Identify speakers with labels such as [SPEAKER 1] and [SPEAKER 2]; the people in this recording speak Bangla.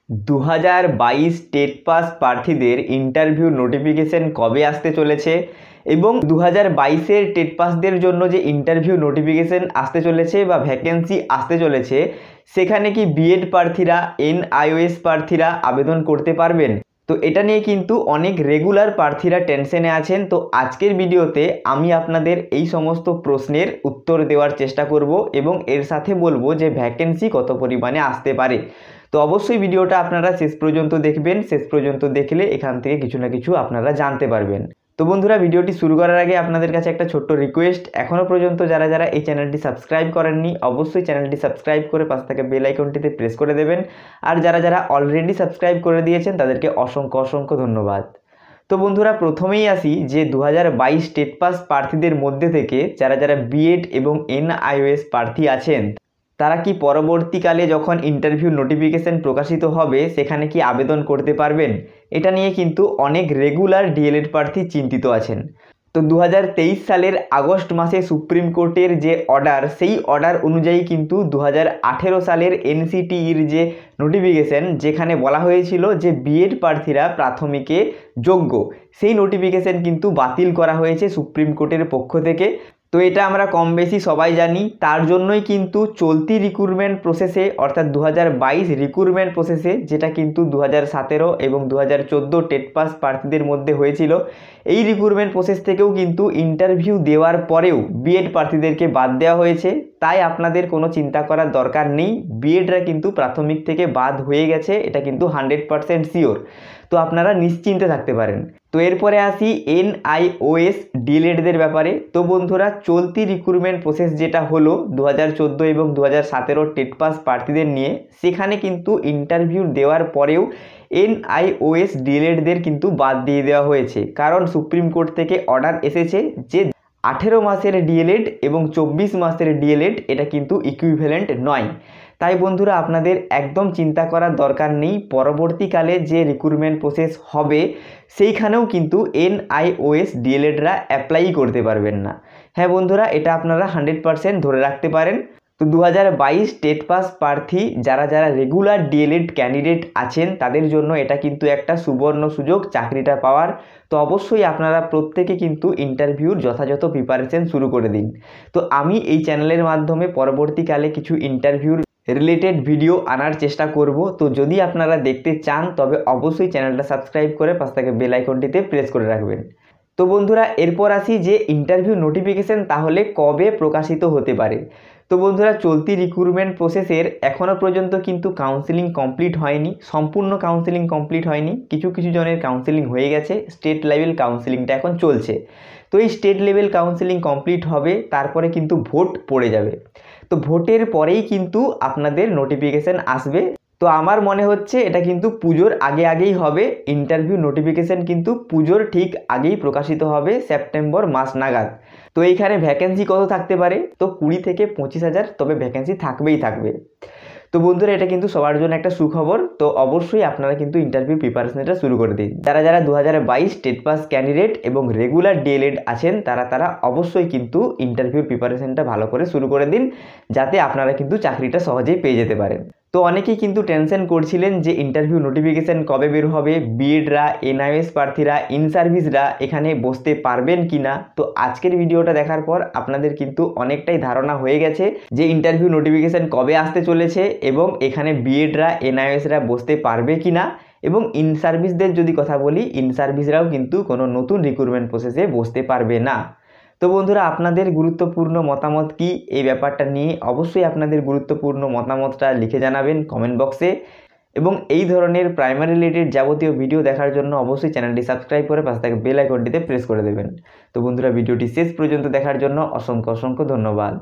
[SPEAKER 1] 2022 টেট পাস প্রার্থীদের ইন্টারভিউ নোটিফিকেশন কবে আসতে চলেছে এবং 2022-এর টেট পাসদের জন্য যে ইন্টারভিউ নোটিফিকেশন আসতে চলেছে বা ভ্যাকেন্সি আসতে চলেছে সেখানে কি বিএড প্রার্থীরা এনআইওএস প্রার্থীরা আবেদন করতে পারবেন? তো এটা নিয়ে কিন্তু অনেক রেগুলার প্রার্থীরা টেনশনে আছেন। তো আজকের ভিডিওতে আমি আপনাদের এই সমস্ত প্রশ্নের উত্তর দেওয়ার চেষ্টা করব এবং এর সাথে বলবো যে ভ্যাকেন্সি কত পরিমাণে আসতে পারে। তো অবশ্যই ভিডিওটা আপনারা শেষ পর্যন্ত দেখবেন। শেষ পর্যন্ত দেখলে এখান থেকে কিছু না কিছু আপনারা জানতে পারবেন। তো বন্ধুরা, ভিডিওটি শুরু করার আগে আপনাদের কাছে একটা ছোট্ট রিকোয়েস্ট, এখনও পর্যন্ত যারা এই চ্যানেলটি সাবস্ক্রাইব করেননি অবশ্যই চ্যানেলটি সাবস্ক্রাইব করে পাশে থাকা বেল আইকনটিতে প্রেস করে দেবেন। আর যারা অলরেডি সাবস্ক্রাইব করে দিয়েছেন তাদেরকে অসংখ্য ধন্যবাদ। তো বন্ধুরা, প্রথমেই আসি যে 2022 টেট পাস প্রার্থীদের মধ্যে থেকে যারা বিএড এবং এনআইওএস প্রার্থী আছেন তারা কি পরবর্তীকালে যখন ইন্টারভিউ নোটিফিকেশন প্রকাশিত হবে সেখানে কি আবেদন করতে পারবেন? এটা নিয়ে কিন্তু অনেক রেগুলার ডিএলএড প্রার্থী চিন্তিত আছেন। তো 2023 সালের আগস্ট মাসে সুপ্রিম কোর্টের যে অর্ডার, সেই অর্ডার অনুযায়ী কিন্তু 2018 সালের এনসিটিইর যে নোটিফিকেশন যেখানে বলা হয়েছিল যে বিএড প্রার্থীরা প্রাথমিকে যোগ্য, সেই নোটিফিকেশন কিন্তু বাতিল করা হয়েছে সুপ্রিম কোর্টের পক্ষ থেকে। তো এটা আমরা কম বেশি সবাই জানি। তার জন্যই কিন্তু চলতি রিক্রুটমেন্ট প্রসেসে অর্থাৎ 2022 রিক্রুটমেন্ট প্রসেসে, যেটা কিন্তু 2017 এবং 2014 টেট পাস প্রার্থীদের মধ্যে হয়েছিল, এই রিক্রুটমেন্ট প্রসেস থেকেও কিন্তু ইন্টারভিউ দেওয়ার পরেও বিএড প্রার্থীদেরকে বাদ দেওয়া হয়েছে। তাই আপনাদের কোনো চিন্তা করার দরকার নেই, বিএডরা কিন্তু প্রাথমিক থেকে বাদ হয়ে গেছে, এটা কিন্তু 100% শিওর। তো আপনারা নিশ্চিন্তে থাকতে পারেন। তো এরপরে আসি এনআইওএস ডিএলএডদের ব্যাপারে। তো বন্ধুরা, চলতি রিক্রুটমেন্ট প্রসেস যেটা হলো 2014 এবং 2017 টেট পাস প্রার্থীদের নিয়ে, সেখানে কিন্তু ইন্টারভিউ দেওয়ার পরেও এনআইওএস ডিএলএডদের কিন্তু বাদ দিয়ে দেওয়া হয়েছে। কারণ সুপ্রিম কোর্ট থেকে অর্ডার এসেছে যে 18 মাসের ডিএলএড এবং 24 মাসের ডিএলএড এটা কিন্তু ইকুইভ্যালেন্ট নয়। তাই বন্ধুরা, আপনাদের একদম চিন্তা করার দরকার নেই, পরবর্তীকালে যে রিক্রুটমেন্ট প্রসেস হবে সেইখানেও কিন্তু এনআইওএস ডিএলএডরা অ্যাপ্লাই করতে পারবেন না। হ্যাঁ বন্ধুরা, এটা আপনারা 100% ধরে রাখতে পারেন। তো 2022 টেট পাস প্রার্থী যারা রেগুলার ডিএলএড ক্যান্ডিডেট আছেন তাদের জন্য এটা কিন্তু একটা সুবর্ণ সুযোগ চাকরিটা পাওয়ার। তো অবশ্যই আপনারা প্রত্যেকে কিন্তু ইন্টারভিউর যথাযথ প্রিপারেশন শুরু করে দিন। তো আমি এই চ্যানেলের মাধ্যমে পরবর্তীকালে কিছু ইন্টারভিউর রিলেটেড ভিডিও আনার চেষ্টা করব। তো যদি আপনারা দেখতে চান তবে অবশ্যই চ্যানেলটা সাবস্ক্রাইব করে পাশে থাকা বেল আইকনটিতে প্রেস করে রাখবেন। তো বন্ধুরা, এরপর আসি যে ইন্টারভিউ নোটিফিকেশন তাহলে কবে প্রকাশিত হতে পারে। তো বন্ধুরা, চলতি রিক্রুটমেন্ট প্রসেসের এখনও পর্যন্ত কিন্তু কাউন্সেলিং কমপ্লিট হয়নি, সম্পূর্ণ কাউন্সেলিং কমপ্লিট হয়নি। কিছু জনের কাউন্সেলিং হয়ে গেছে, স্টেট লেভেল কাউন্সেলিংটা এখন চলছে। তো এই স্টেট লেভেল কাউন্সেলিং কমপ্লিট হবে, তারপরে কিন্তু ভোট পড়ে যাবে। তো ভোটের পরেই কিন্তু আপনাদের নোটিফিকেশান আসবে। তো আমার মনে হচ্ছে এটা কিন্তু পুজোর আগেই হবে। ইন্টারভিউ নোটিফিকেশান কিন্তু পুজোর ঠিক আগেই প্রকাশিত হবে, সেপ্টেম্বর মাস নাগাদ। তো এইখানে ভ্যাকেন্সি কত থাকতে পারে? তো 20 থেকে 25,000 তবে ভ্যাকেন্সি থাকবে। তো বন্ধুরা, এটা কিন্তু সবার জন্য একটা সুখবর। তো অবশ্যই আপনারা কিন্তু ইন্টারভিউ প্রিপারেশনটা শুরু করে দিন। যারা 2022 টেট পাস ক্যান্ডিডেট এবং রেগুলার ডিএলএড আছেন তারা অবশ্যই কিন্তু ইন্টারভিউ প্রিপারেশনটা ভালো করে শুরু করে দিন, যাতে আপনারা কিন্তু চাকরিটা সহজেই পেয়ে যেতে পারেন। তো অনেকেই কিন্তু টেনশন করছিলেন যে ইন্টারভিউ নোটিফিকেশান কবে বের হবে, বিএডরা এনআইওএস প্রার্থীরা ইন সার্ভিসরা এখানে বসতে পারবেন কি না। তো আজকের ভিডিওটা দেখার পর আপনাদের কিন্তু অনেকটাই ধারণা হয়ে গেছে যে ইন্টারভিউ নোটিফিকেশান কবে আসতে চলেছে এবং এখানে বিএডরা এনআইওএসরা বসতে পারবে কি না। এবং ইন সার্ভিসদের যদি কথা বলি, ইন সার্ভিসরাও কিন্তু কোনো নতুন রিক্রুটমেন্ট প্রসেসে বসতে পারবে না। তো বন্ধুরা, আপনাদের গুরুত্বপূর্ণ মতামত কি এই ব্যাপারটা নিয়ে? অবশ্যই আপনাদের গুরুত্বপূর্ণ মতামতটা লিখে জানাবেন কমেন্ট বক্সে। এবং এই ধরনের প্রাইমারি রিলেটেড যাবতীয় ভিডিও দেখার জন্য অবশ্যই চ্যানেলটি সাবস্ক্রাইব করে পাশে থাকা বেল আইকনটিতে প্রেস করে দেবেন। তো বন্ধুরা, ভিডিওটি শেষ পর্যন্ত দেখার জন্য অসংখ্য ধন্যবাদ।